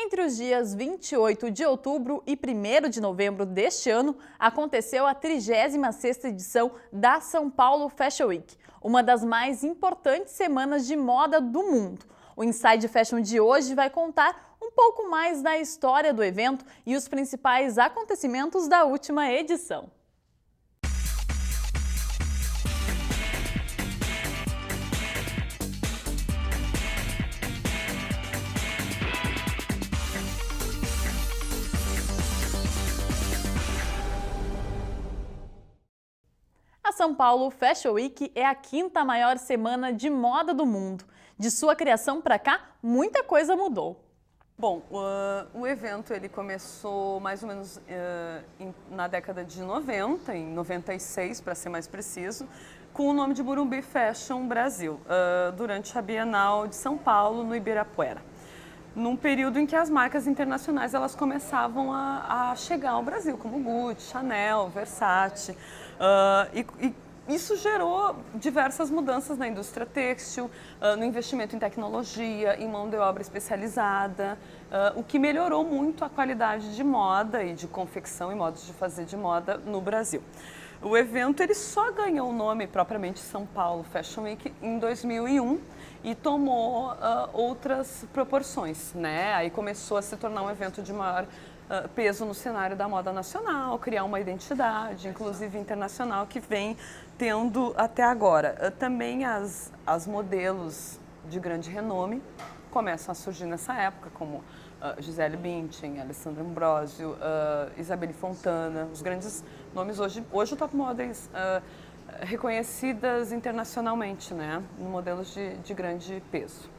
Entre os dias 28 de outubro e 1º de novembro deste ano, aconteceu a 36ª edição da São Paulo Fashion Week, uma das mais importantes semanas de moda do mundo. O Inside Fashion de hoje vai contar um pouco mais da história do evento e os principais acontecimentos da última edição. A São Paulo Fashion Week é a 5ª maior semana de moda do mundo. De sua criação para cá, muita coisa mudou. Bom, o evento ele começou mais ou menos na década de 90, em 96 para ser mais preciso, com o nome de Morumbi Fashion Brasil, durante a Bienal de São Paulo, no Ibirapuera. Num período em que as marcas internacionais elas começavam a chegar ao Brasil, como Gucci, Chanel, Versace, e isso gerou diversas mudanças na indústria têxtil, no investimento em tecnologia, em mão de obra especializada, o que melhorou muito a qualidade de moda e de confecção e modos de fazer de moda no Brasil. O evento ele só ganhou o nome propriamente São Paulo Fashion Week em 2001 e tomou outras proporções, né? Aí começou a se tornar um evento de maior peso no cenário da moda nacional, criar uma identidade, inclusive internacional, que vem tendo até agora. Também as modelos de grande renome começam a surgir nessa época, como Gisele Bündchen, Alessandra Ambrosio, Isabelle Fontana, os grandes nomes hoje o top models reconhecidas internacionalmente, né, em modelos de grande peso.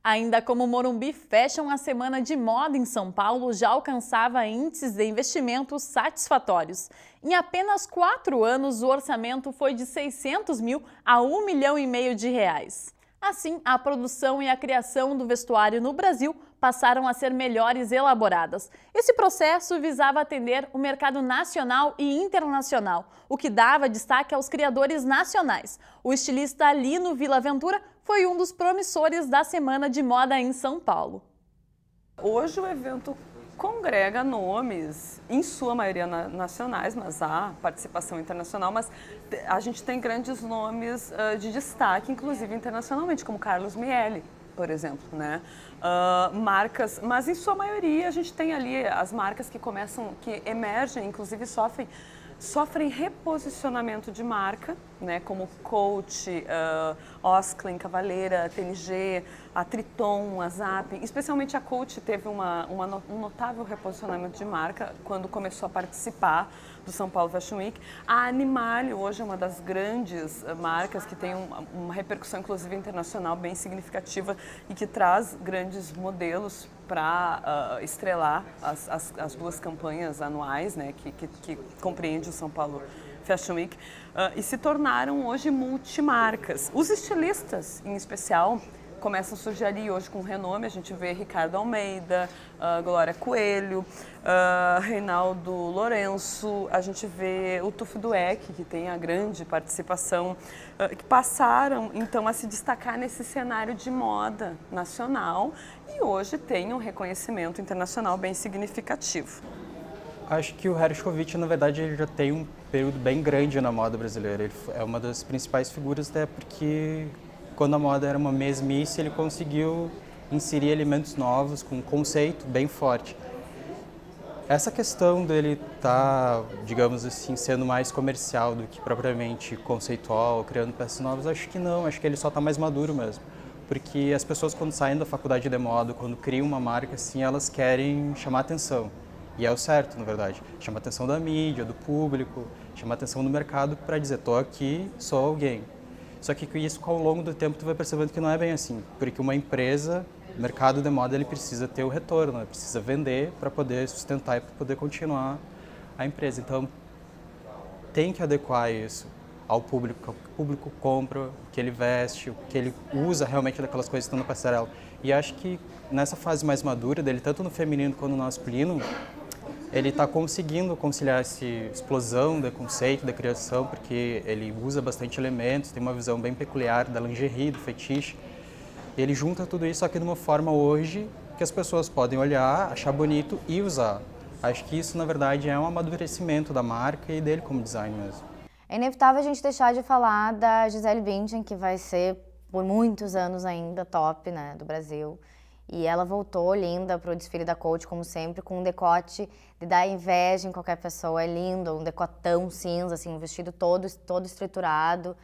Ainda como Morumbi Fashion, a Semana de Moda em São Paulo já alcançava índices de investimentos satisfatórios. Em apenas 4 anos, o orçamento foi de 600 mil a R$1,5 milhão de reais. Assim, a produção e a criação do vestuário no Brasil passaram a ser melhores elaboradas. Esse processo visava atender o mercado nacional e internacional, o que dava destaque aos criadores nacionais. O estilista Lino Villaventura foi um dos promissores da Semana de Moda em São Paulo. Hoje o evento congrega nomes, em sua maioria nacionais, mas há participação internacional, mas a gente tem grandes nomes de destaque, inclusive internacionalmente, como Carlos Miele, por exemplo, né? Marcas, mas em sua maioria a gente tem ali as marcas que emergem, inclusive sofrem reposicionamento de marca, né, como Coach, Osklen, Cavaleira, TNG, a Triton, a Zapping. Especialmente a Coach teve um notável reposicionamento de marca quando começou a participar do São Paulo Fashion Week. A Animale hoje é uma das grandes marcas que tem uma repercussão, inclusive internacional, bem significativa e que traz grandes modelos para estrelar as duas campanhas anuais, né, que compreende o São Paulo Fashion Week, e se tornaram hoje multimarcas. Os estilistas, em especial, começam a surgir ali hoje com renome. A gente vê Ricardo Almeida, Glória Coelho, Reinaldo Lourenço, a gente vê o Tuf Dueck, que tem a grande participação, que passaram então a se destacar nesse cenário de moda nacional e hoje tem um reconhecimento internacional bem significativo. Acho que o Hershkovich, na verdade, ele já tem um período bem grande na moda brasileira. Ele é uma das principais figuras, até porque quando a moda era uma mesmice, ele conseguiu inserir elementos novos com um conceito bem forte. Essa questão dele estar, digamos assim, sendo mais comercial do que propriamente conceitual, criando peças novas, acho que não. Acho que ele só está mais maduro mesmo. Porque as pessoas, quando saem da faculdade de moda, quando criam uma marca assim, elas querem chamar atenção. E é o certo, na verdade. Chama a atenção da mídia, do público, chama a atenção do mercado para dizer, tô aqui, sou alguém. Só que com isso, ao longo do tempo, tu vai percebendo que não é bem assim. Porque uma empresa, o mercado de moda, ele precisa ter o retorno, ele precisa vender para poder sustentar e para poder continuar a empresa. Então, tem que adequar isso ao público, o que o público compra, o que ele veste, o que ele usa realmente daquelas coisas que estão na passarela. E acho que nessa fase mais madura dele, tanto no feminino quanto no masculino, ele está conseguindo conciliar essa explosão de conceito, da criação, porque ele usa bastante elementos, tem uma visão bem peculiar da lingerie, do fetiche. Ele junta tudo isso, só que de uma forma hoje que as pessoas podem olhar, achar bonito e usar. Acho que isso, na verdade, é um amadurecimento da marca e dele como design mesmo. É inevitável a gente deixar de falar da Gisele Bündchen, que vai ser, por muitos anos ainda, top, né, do Brasil. E ela voltou linda para o desfile da Coach, como sempre, com um decote de dar inveja em qualquer pessoa. É lindo, um decotão cinza, assim, um vestido todo estruturado.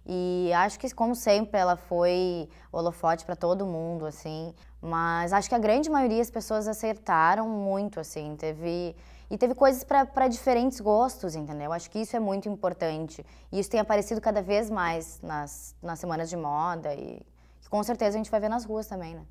E acho que, como sempre, ela foi holofote para todo mundo, assim. Mas acho que a grande maioria das pessoas acertaram muito, assim. Teve coisas para diferentes gostos, entendeu? Acho que isso é muito importante. E isso tem aparecido cada vez mais nas semanas de moda e com certeza a gente vai ver nas ruas também, né?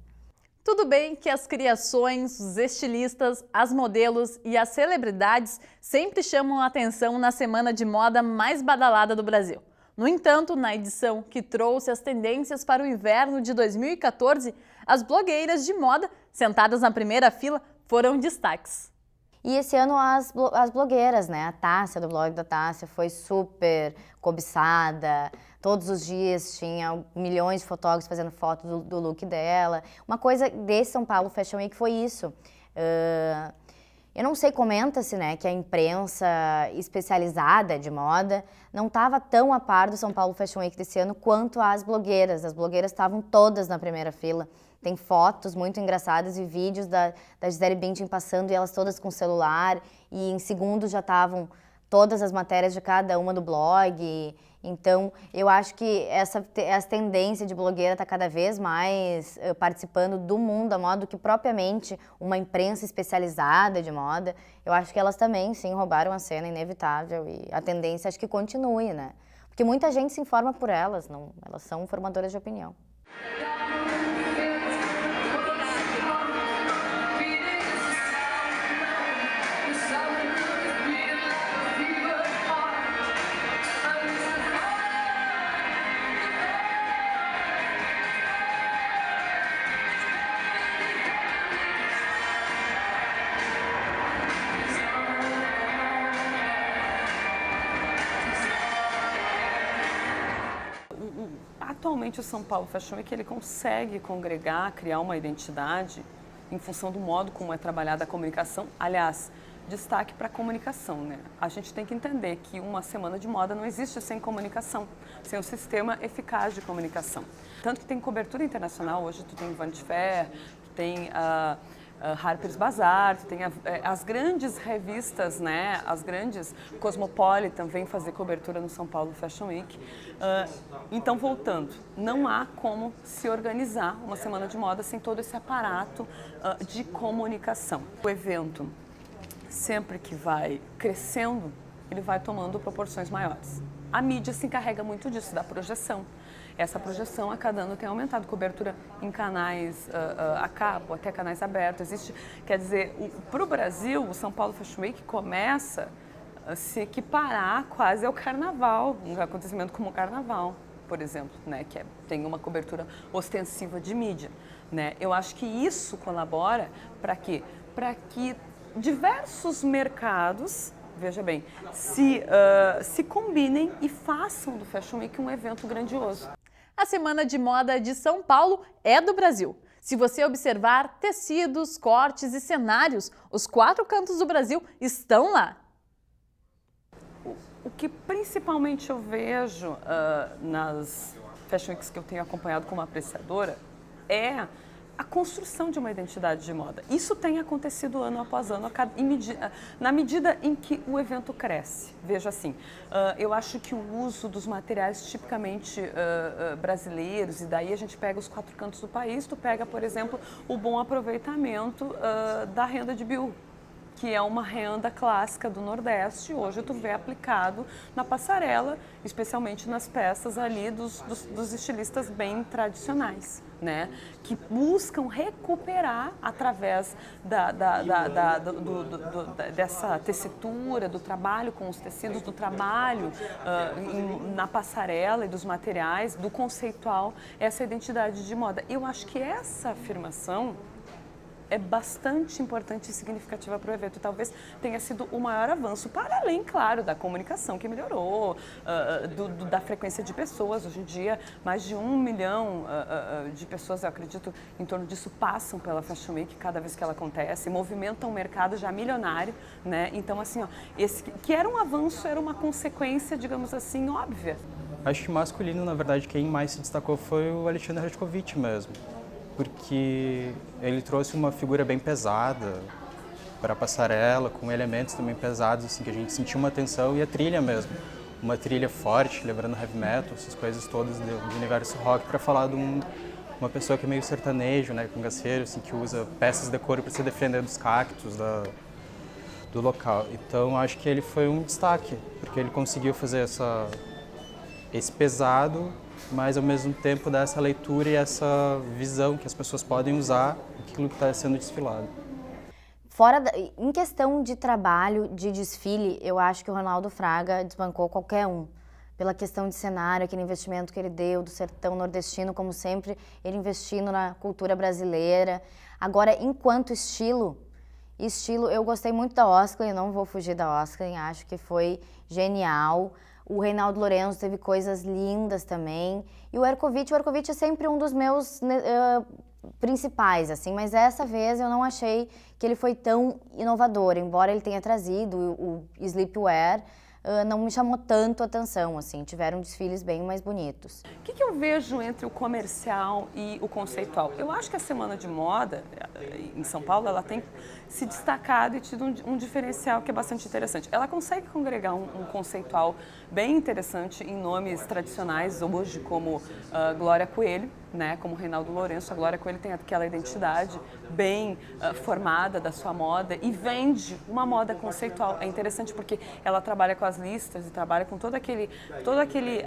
Tudo bem que as criações, os estilistas, as modelos e as celebridades sempre chamam a atenção na semana de moda mais badalada do Brasil. No entanto, na edição que trouxe as tendências para o inverno de 2014, as blogueiras de moda, sentadas na primeira fila, foram destaques. E esse ano as blogueiras, né? A Tássia, do blog da Tássia, foi super cobiçada. Todos os dias tinha milhões de fotógrafos fazendo foto do look dela. Uma coisa desse São Paulo Fashion Week foi isso. Eu não sei, comenta-se, né, que a imprensa especializada de moda não estava tão a par do São Paulo Fashion Week desse ano quanto as blogueiras. As blogueiras estavam todas na primeira fila. Tem fotos muito engraçadas e vídeos da Gisele Bündchen passando e elas todas com celular. E em segundos já estavam todas as matérias de cada uma do blog. Então, eu acho que essa tendência de blogueira está cada vez mais participando do mundo da moda do que propriamente uma imprensa especializada de moda. Eu acho que elas também, sim, roubaram a cena, inevitável. E a tendência acho que continue, né? Porque muita gente se informa por elas, não, elas são formadoras de opinião. Atualmente o São Paulo Fashion Week ele consegue congregar, criar uma identidade em função do modo como é trabalhada a comunicação. Aliás, destaque para a comunicação, né? A gente tem que entender que uma semana de moda não existe sem comunicação, sem um sistema eficaz de comunicação. Tanto que tem cobertura internacional, hoje tu tem Vanity Fair, tu tem Harper's Bazaar, tem as grandes revistas, né? As grandes, Cosmopolitan vem fazer cobertura no São Paulo Fashion Week. Então, voltando, não há como se organizar uma semana de moda sem todo esse aparato de comunicação. O evento, sempre que vai crescendo, ele vai tomando proporções maiores. A mídia se encarrega muito disso, da projeção. Essa projeção a cada ano tem aumentado, cobertura em canais a cabo, até canais abertos. Existe, quer dizer, para o Brasil, o São Paulo Fashion Week começa a se equiparar quase ao carnaval, um acontecimento como o carnaval, por exemplo, né, que tem uma cobertura ostensiva de mídia. Né? Eu acho que isso colabora para quê? Para que diversos mercados, veja bem, se combinem e façam do Fashion Week um evento grandioso. A Semana de Moda de São Paulo é do Brasil. Se você observar tecidos, cortes e cenários, os 4 cantos do Brasil estão lá. O que principalmente eu vejo nas Fashion Weeks que eu tenho acompanhado como apreciadora é a construção de uma identidade de moda. Isso tem acontecido ano após ano, na medida em que o evento cresce. Veja assim, eu acho que o uso dos materiais tipicamente brasileiros, e daí a gente pega os 4 cantos do país, tu pega, por exemplo, o bom aproveitamento da renda de biú, que é uma renda clássica do Nordeste, hoje tu vê aplicado na passarela, especialmente nas peças ali dos estilistas bem tradicionais, né? Que buscam recuperar através dessa tessitura, do trabalho com os tecidos, do trabalho na passarela e dos materiais, do conceitual, essa identidade de moda. Eu acho que essa afirmação é bastante importante e significativa para o evento. Talvez tenha sido o maior avanço, para além, claro, da comunicação que melhorou, da frequência de pessoas. Hoje em dia, mais de 1 milhão de pessoas, eu acredito, em torno disso, passam pela Fashion Week cada vez que ela acontece, movimentam um mercado já milionário, né? Então, assim, ó, esse que era um avanço, era uma consequência, digamos assim, óbvia. Acho que masculino, na verdade, quem mais se destacou foi o Alexandre Hershkovich mesmo, porque ele trouxe uma figura bem pesada para a passarela, com elementos também pesados, assim, que a gente sentiu uma tensão, e a trilha mesmo, uma trilha forte, lembrando heavy metal, essas coisas todas do universo rock, para falar de uma pessoa que é meio sertanejo, né, cangaceiro, assim, que usa peças de couro para se defender dos cactos do local. Então, acho que ele foi um destaque, porque ele conseguiu fazer esse pesado, mas ao mesmo tempo dar essa leitura e essa visão que as pessoas podem usar aquilo que está sendo desfilado. Em questão de trabalho, de desfile, eu acho que o Ronaldo Fraga desbancou qualquer um. Pela questão de cenário, aquele investimento que ele deu do sertão nordestino, como sempre, ele investindo na cultura brasileira. Agora, enquanto estilo, eu gostei muito da Osklen, eu não vou fugir da Osklen, acho que foi genial. O Reinaldo Lourenço teve coisas lindas também. E o Hershkovich é sempre um dos meus principais, assim, mas dessa vez eu não achei que ele foi tão inovador, embora ele tenha trazido o sleepwear, não me chamou tanto a atenção, assim, tiveram desfiles bem mais bonitos. O que eu vejo entre o comercial e o conceitual? Eu acho que a Semana de Moda, em São Paulo, ela tem se destacado e tido um diferencial que é bastante interessante. Ela consegue congregar um conceitual bem interessante em nomes tradicionais, hoje como Glória Coelho, né, como Reinaldo Lourenço. A Glória Coelho tem aquela identidade bem formada da sua moda e vende uma moda conceitual. É interessante porque ela trabalha com as listas e trabalha com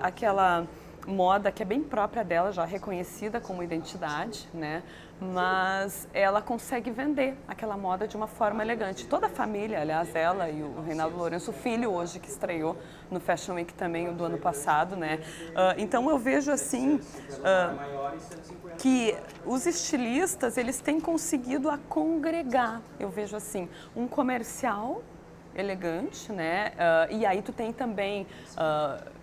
aquela moda que é bem própria dela, já reconhecida como identidade, né? Mas ela consegue vender aquela moda de uma forma elegante. Toda a família, aliás, ela e o Reinaldo Lourenço, o filho hoje que estreou no Fashion Week também do ano passado, né? Então eu vejo assim que os estilistas, eles têm conseguido congregar, eu vejo assim, um comercial elegante, né? E aí tu tem também,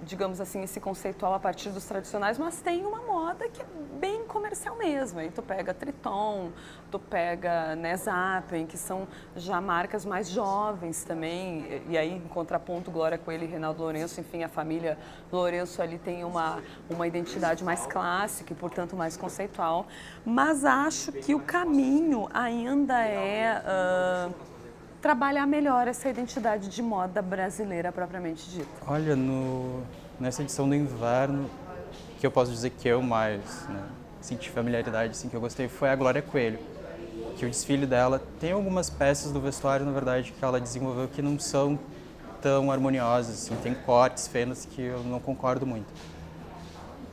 digamos assim, esse conceitual a partir dos tradicionais, mas tem uma moda que é bem comercial mesmo. Aí tu pega Triton, tu pega, né, Zappen, que são já marcas mais jovens também. E aí, em contraponto, Glória Coelho e Reinaldo Lourenço, enfim, a família Lourenço ali tem uma identidade mais clássica e, portanto, mais conceitual. Mas acho que o caminho ainda é trabalhar melhor essa identidade de moda brasileira propriamente dita. Olha, nessa edição do inverno, que eu posso dizer que eu mais senti familiaridade, assim, que eu gostei, foi a Glória Coelho. Que o desfile dela tem algumas peças do vestuário, na verdade, que ela desenvolveu que não são tão harmoniosas, assim, tem cortes, fenas que eu não concordo muito.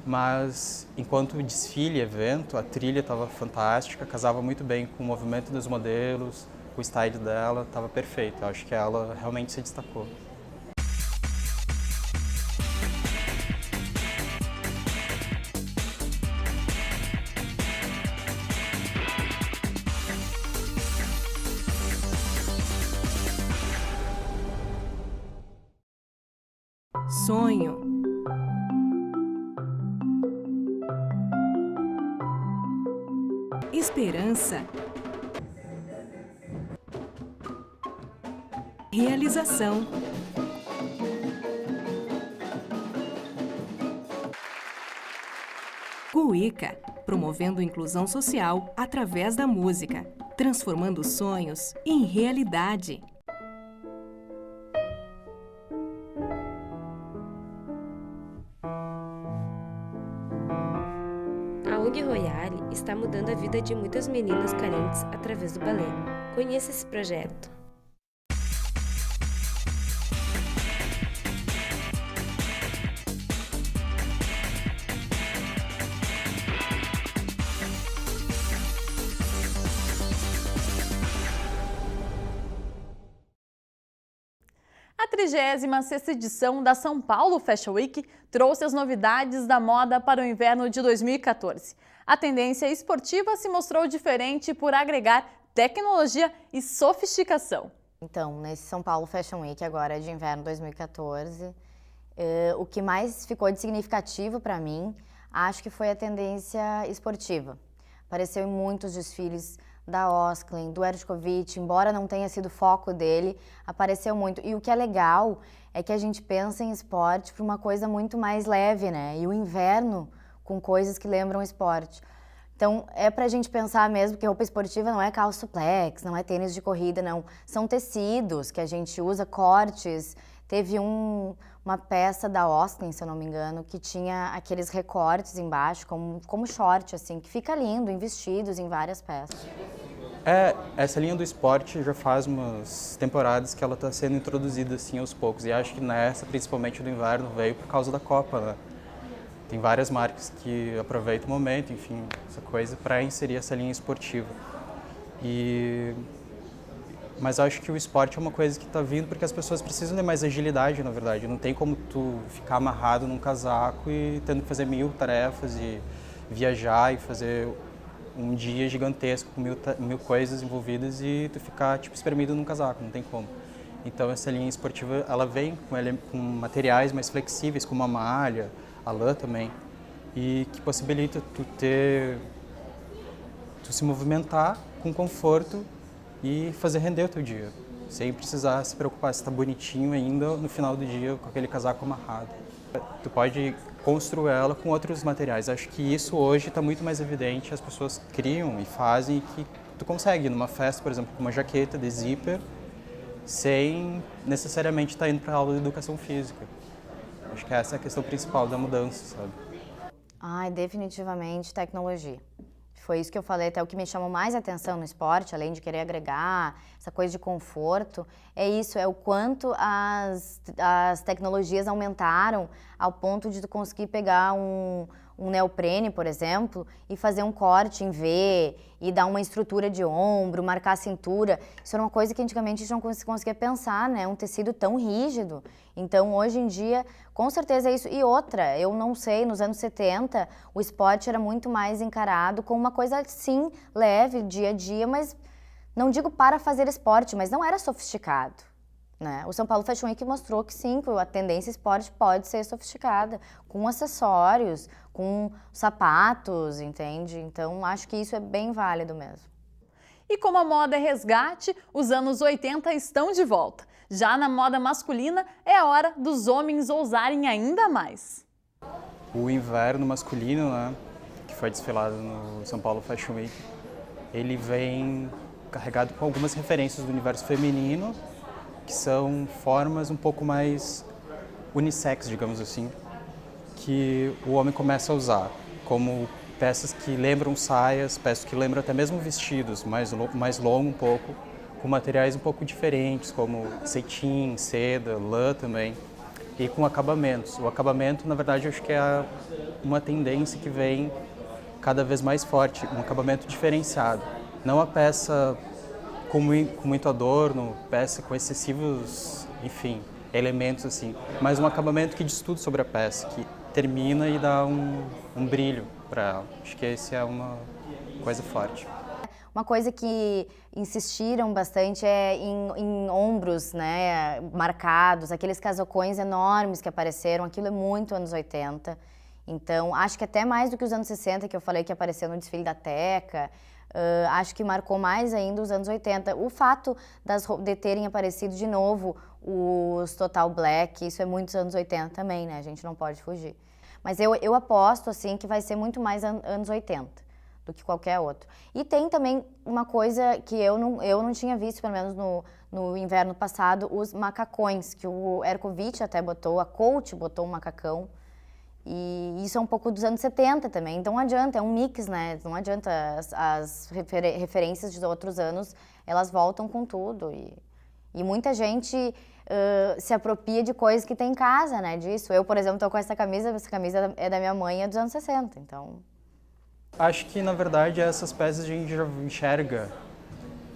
Mas, enquanto desfile, evento, a trilha estava fantástica, casava muito bem com o movimento dos modelos, o style dela estava perfeito. Eu acho que ela realmente se destacou. Sonho. Esperança. Realização. Cuíca, promovendo inclusão social através da música, transformando sonhos em realidade. A ONG Royale está mudando a vida de muitas meninas carentes através do balé. Conheça esse projeto. A 36ª edição da São Paulo Fashion Week trouxe as novidades da moda para o inverno de 2014. A tendência esportiva se mostrou diferente por agregar tecnologia e sofisticação. Então, nesse São Paulo Fashion Week agora de inverno 2014, o que mais ficou de significativo para mim, acho que foi a tendência esportiva. Apareceu em muitos desfiles da Osklen, do Hershkovich, embora não tenha sido foco dele, apareceu muito. E o que é legal é que a gente pensa em esporte para uma coisa muito mais leve, né? E o inverno com coisas que lembram esporte. Então, é pra gente pensar mesmo que roupa esportiva não é calça suplex, não é tênis de corrida, não. São tecidos que a gente usa, cortes. Teve uma peça da Osklen, se eu não me engano, que tinha aqueles recortes embaixo, como short, assim, que fica lindo, em vestidos, em várias peças. Essa linha do esporte já faz umas temporadas que ela está sendo introduzida assim aos poucos. E acho que nessa, principalmente do inverno, veio por causa da Copa, né? Tem várias marcas que aproveitam o momento, enfim, essa coisa, para inserir essa linha esportiva. Mas acho que o esporte é uma coisa que está vindo porque as pessoas precisam de mais agilidade, na verdade. Não tem como tu ficar amarrado num casaco e tendo que fazer 1000 tarefas e viajar e fazer um dia gigantesco com mil coisas envolvidas e tu ficar tipo espremido num casaco, não tem como. Então essa linha esportiva, ela vem com materiais mais flexíveis, como a malha, a lã também, e que possibilita tu se movimentar com conforto e fazer render o teu dia, sem precisar se preocupar se está bonitinho ainda no final do dia com aquele casaco amarrado. Tu pode construir ela com outros materiais. Acho que isso hoje está muito mais evidente, as pessoas criam e fazem, que tu consegue numa festa, por exemplo, com uma jaqueta de zíper, sem necessariamente estar indo para a aula de educação física. Acho que essa é a questão principal da mudança, sabe? Ai, definitivamente tecnologia. Foi isso que eu falei, até o que me chamou mais atenção no esporte, além de querer agregar essa coisa de conforto, é isso, é o quanto as tecnologias aumentaram ao ponto de tu conseguir pegar um neoprene, por exemplo, e fazer um corte em V, e dar uma estrutura de ombro, marcar a cintura. Isso era uma coisa que antigamente a gente não conseguia pensar, né? Um tecido tão rígido. Então, hoje em dia, com certeza é isso. E outra, eu não sei, nos anos 70, o esporte era muito mais encarado como uma coisa, sim, leve, dia a dia, mas não digo para fazer esporte, mas não era sofisticado. Né? O São Paulo Fashion Week mostrou que sim, a tendência esporte pode ser sofisticada, com acessórios, com sapatos, entende? Então, acho que isso é bem válido mesmo. E como a moda é resgate, os anos 80 estão de volta. Já na moda masculina, é a hora dos homens ousarem ainda mais. O inverno masculino, né, que foi desfilado no São Paulo Fashion Week, ele vem carregado com algumas referências do universo feminino, que são formas um pouco mais unissex, digamos assim, que o homem começa a usar, como peças que lembram saias, peças que lembram até mesmo vestidos, mais longo um pouco, com materiais um pouco diferentes, como cetim, seda, lã também, e com acabamentos. O acabamento, na verdade, eu acho que é uma tendência que vem cada vez mais forte, um acabamento diferenciado. Não a peça com muito adorno, peça com excessivos, enfim, elementos assim, mas um acabamento que diz tudo sobre a peça, que termina e dá um brilho para ela. Acho que essa é uma coisa forte. Uma coisa que insistiram bastante é em ombros, né, marcados, aqueles casacões enormes que apareceram, aquilo é muito anos 80. Então, acho que até mais do que os anos 60, que eu falei que apareceu no desfile da Teca, acho que marcou mais ainda os anos 80. O fato de terem aparecido de novo os Total Black, isso é muitos anos 80 também, né? A gente não pode fugir. Mas eu aposto, assim, que vai ser muito mais anos 80 do que qualquer outro. E tem também uma coisa que eu não tinha visto, pelo menos no inverno passado, os macacões, que o Hershkovich até botou, a Coach botou um macacão. E isso é um pouco dos anos 70 também, então não adianta, é um mix, né? Não adianta, as referências de outros anos, elas voltam com tudo. E muita gente se apropria de coisas que tem em casa, né? Disso. Eu, por exemplo, estou com essa camisa é da minha mãe, é dos anos 60, então... Acho que, na verdade, essas peças a gente já enxerga,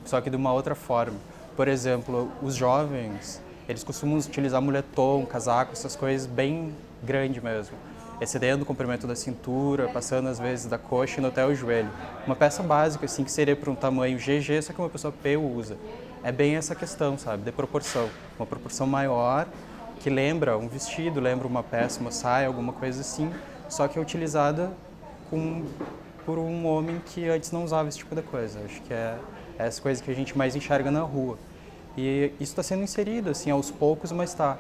só que de uma outra forma. Por exemplo, os jovens, eles costumam utilizar moletom, casaco, essas coisas bem grande mesmo. excedendo o comprimento da cintura, passando às vezes da coxa até o joelho. Uma peça básica, assim, que seria para um tamanho GG, só que uma pessoa P usa. É bem essa questão, sabe, de proporção. Uma proporção maior, que lembra um vestido, lembra uma peça, uma saia, alguma coisa assim, só que é utilizada por um homem que antes não usava esse tipo de coisa. Acho que é essa coisa que a gente mais enxerga na rua. E isso está sendo inserido, assim, aos poucos, mas está.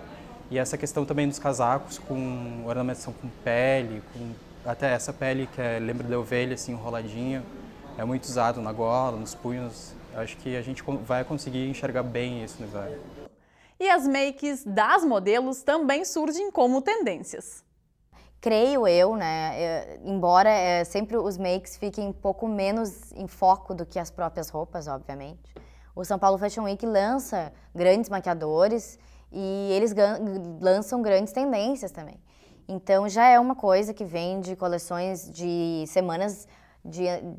E essa questão também dos casacos com ornamentação com pele, com até essa pele que lembra de ovelha, assim, enroladinha, é muito usado na gola, nos punhos. Acho que a gente vai conseguir enxergar bem isso no inverno. E as makes das modelos também surgem como tendências. Creio eu, né, embora sempre os makes fiquem um pouco menos em foco do que as próprias roupas, obviamente. O São Paulo Fashion Week lança grandes maquiadores e eles lançam grandes tendências também. Então já é uma coisa que vem de coleções de semanas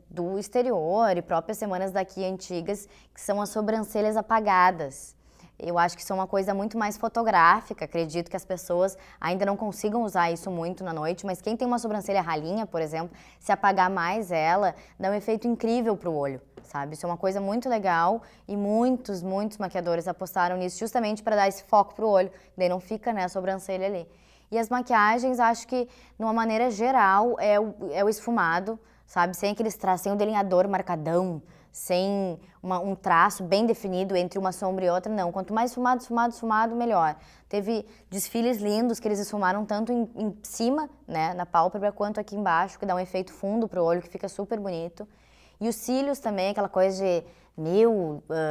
do exterior e próprias semanas daqui antigas, que são as sobrancelhas apagadas. Eu acho que isso é uma coisa muito mais fotográfica, acredito que as pessoas ainda não consigam usar isso muito na noite, mas quem tem uma sobrancelha ralinha, por exemplo, se apagar mais ela, dá um efeito incrível pro olho, sabe? Isso é uma coisa muito legal e muitos maquiadores apostaram nisso justamente para dar esse foco pro olho, daí não fica, né, a sobrancelha ali. E as maquiagens, acho que, de uma maneira geral, é o esfumado, sabe? Sem aqueles traços, sem o delineador marcadão, sem um traço bem definido entre uma sombra e outra, não. Quanto mais esfumado, melhor. Teve desfiles lindos que eles esfumaram tanto em cima, né, na pálpebra, quanto aqui embaixo, que dá um efeito fundo pro olho, que fica super bonito. E os cílios também, aquela coisa de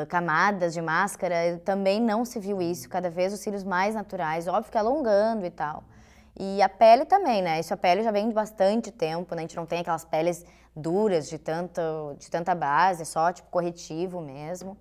camadas de máscara, também não se viu isso. Cada vez os cílios mais naturais, óbvio que alongando e tal. E a pele também, né? Isso a pele já vem de bastante tempo, né? A gente não tem aquelas peles duras de tanta base, só tipo corretivo mesmo.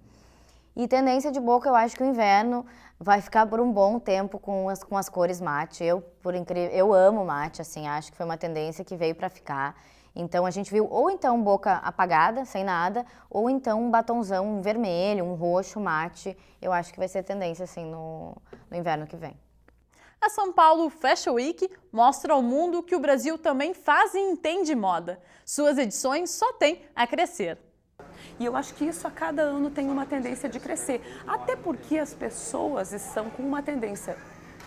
E tendência de boca, eu acho que o inverno vai ficar por um bom tempo com as cores mate. Eu amo mate, assim, acho que foi uma tendência que veio para ficar. Então a gente viu ou então boca apagada, sem nada, ou então um batonzão vermelho, um roxo mate. Eu acho que vai ser tendência, assim, no inverno que vem. A São Paulo Fashion Week mostra ao mundo que o Brasil também faz e entende moda. Suas edições só têm a crescer. E eu acho que isso a cada ano tem uma tendência de crescer, até porque as pessoas estão com uma tendência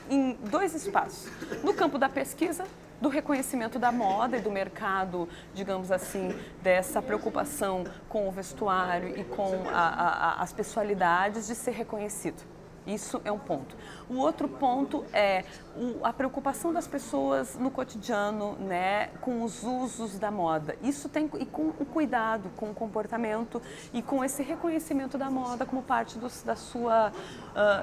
em dois espaços. No campo da pesquisa, do reconhecimento da moda e do mercado, digamos assim, dessa preocupação com o vestuário e com as pessoalidades de ser reconhecido. Isso é um ponto. O outro ponto é a preocupação das pessoas no cotidiano, né, com os usos da moda. Isso tem e com o cuidado, com o comportamento e com esse reconhecimento da moda como parte da sua,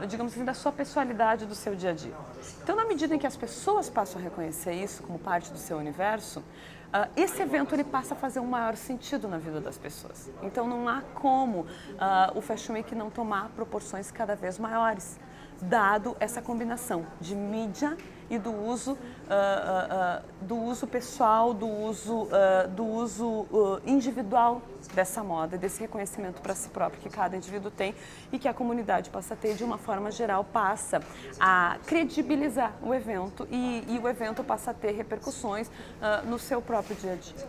digamos assim, da sua pessoalidade, do seu dia a dia. Então, na medida em que as pessoas passam a reconhecer isso como parte do seu universo, esse evento ele passa a fazer um maior sentido na vida das pessoas. Então não há como o Fashion Week não tomar proporções cada vez maiores, dado essa combinação de mídia e do uso pessoal, do uso individual dessa moda, desse reconhecimento para si próprio que cada indivíduo tem e que a comunidade passa a ter, de uma forma geral, passa a credibilizar o evento e o evento passa a ter repercussões no seu próprio dia a dia.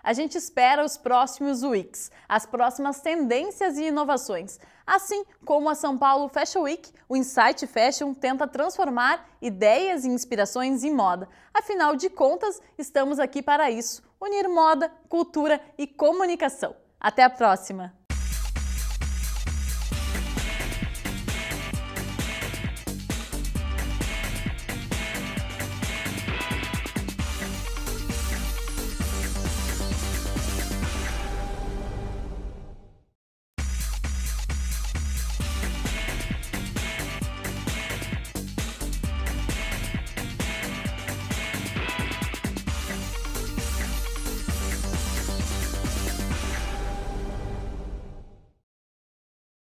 A gente espera os próximos Weeks, as próximas tendências e inovações. Assim como a São Paulo Fashion Week, o Insight Fashion tenta transformar ideias e inspirações em moda. Afinal de contas, estamos aqui para isso, unir moda, cultura e comunicação. Até a próxima!